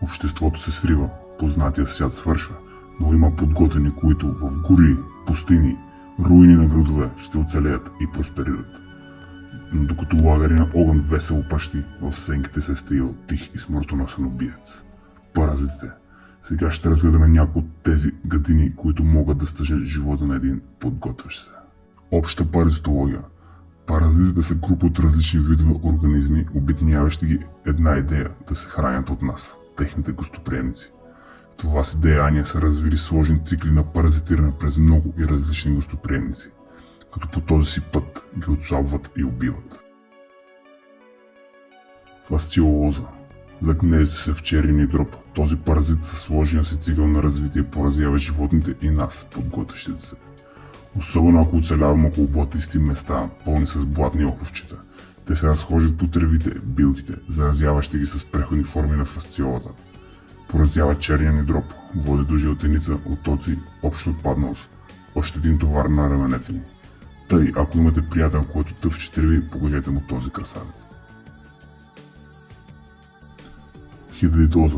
Обществото се срива, познатия свят свършва, но има подготвени, които в гори, пустини, руини на градове ще оцелеят и просперират. Но докато лагери на огън весело пащи, в сенките се е стигал тих и смъртоносен убиец. Паразитите. Сега ще разгледаме някои от тези гадини, които могат да стъжат живота на един подготвящ се. Обща паразитология. Паразитите са група от различни видове организми, обединяващи ги една идея – да се хранят от нас, техните гостоприемници. В това си деяние са развили сложни цикли на паразитиране през много и различни гостоприемници, като по този си път ги отслабват и убиват. Фасциолоза. Загнезди се в черния дроб. Този паразит със сложния си цикъл на развитие поразява животните и нас, подготвящите се. Особено ако оцеляваме около блатисти места, пълни с блатни охлювчета. Те се разхождат по тревите, билките, заразяващи ги с преходни форми на фасциолата. Поразява черния ни дроб, води до жълтеница, отоци, обща отпадналост. Още един товар на раменете ни. Тъй, ако имате приятел, който тъвче треви, покажете му този красавец. Хидритоза.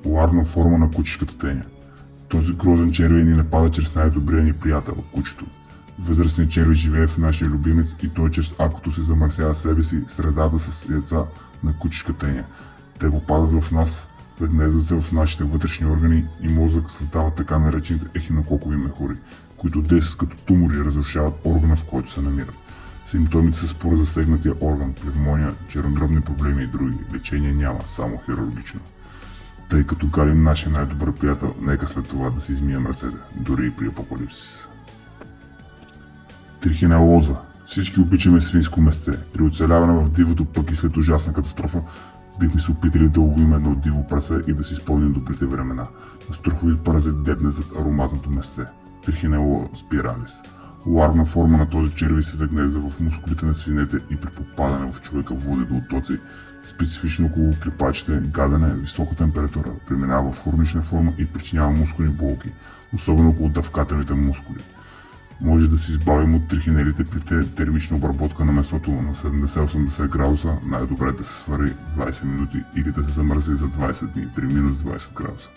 Поларна форма на кучешката теня. Този грозен червей ни напада чрез най-добрия ни приятел, кучето. Възрастният червей живее в нашия любимец и той чрез акото си замърсява себе си средата с яйца на кучешка теня. Те попадат в нас, загнездат се в нашите вътрешни органи и мозък създават така наречените ехинококови мехури, които действат като тумори и разрушават органа, в който се намират. Симптомите са според засегнатия орган, пневмония, чернодробни проблеми и други. Лечение няма, само хирургично. Тъй като галим нашия най-добър приятел, нека след това да си измием ръцете, дори и при апокалипсис. Трихинелоза. Всички обичаме свинско месце. При оцеляване в дивото, пък и след ужасна катастрофа, бихме се опитали да уловим едно диво прасе и да си спомним добрите времена. На страховит паразит дебне зад ароматното месце. Трихинелоза спиралис. Ларвна форма на този червей се загнезда в мускулите на свинете и при попадане в човека води до отоци, специфично около клепачите, гадене, висока температура, преминава в хронична форма и причинява мускулни болки, особено около дъвкателните мускули. Може да се избавим от трихинелите при термична обработка на месото на 70-80 градуса, най-добре да се свари 20 минути или да се замързи за 20 дни при минус 20 градуса.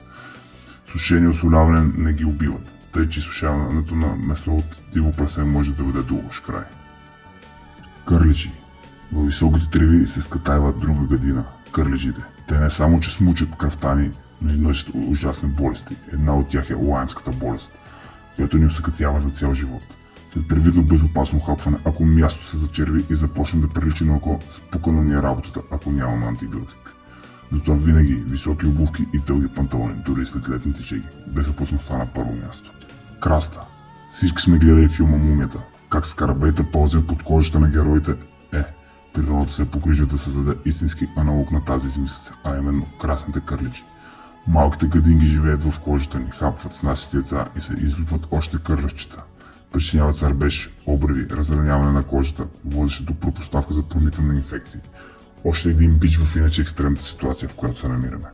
Сушение и осоляване не ги убиват, тъй че сушаването на месо от диво прасе може да доведе до лош край. Кърличи. Във високите треви се скатайва друга гадина – кърлежите. Те не само че смучат кръвта ни, но и носят ужасни болести. Една от тях е лаймската болест, която ни усъкътява за цял живот. След привидно безопасно хапване, ако място се зачерви и започне да прилича на око, спукана ни е работата, ако нямаме антибиотик. Затова винаги високи обувки и дълги панталони, дори след летните чеги. Безопасността на първо място. Краста. Всички сме гледали филма Мумията. Как скарабеите ползват под кожата на героите. Природата се е погрижила да създаде истински аналог на тази измислица, а именно красните кърличи. Малките гадинги живеят в кожата ни, хапват с нашите яйца и се излутват още кърлещчета. Причиняват сърбеж, обриви, разраняване на кожата, водещи до пропоставка за проникване на инфекции. Още един бич в иначе екстремната ситуация, в която се намираме.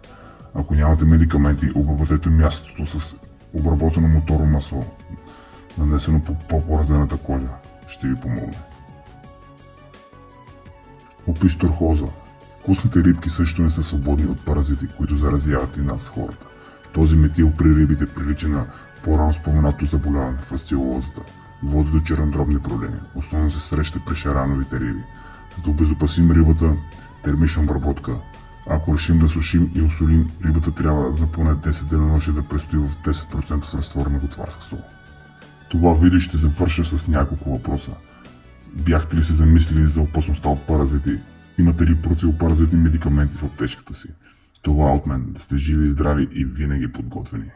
Ако нямате медикаменти, обработете мястото с обработено моторно масло, нанесено по по-поразената кожа. Ще ви помогне. Описторхоза. Вкусните рибки също не са свободни от паразити, които заразяват и нас хората. Този метил при рибите прилича на по-рано споменато заболяване – фасциолозата. Води до чернодробни проблеми. Основно се среща при шарановите риби. За да обезопасим рибата, термична обработка. Ако решим да сушим и осолим, рибата трябва за поне 10 денонощия да престои в 10% разтвор на готварска сол. Това видео ще завърша с няколко въпроса. Бяхте ли се замислили за опасността от паразити? Имате ли противопаразитни медикаменти в аптечката си? Това от мен. Да сте живи и здрави и винаги подготвени.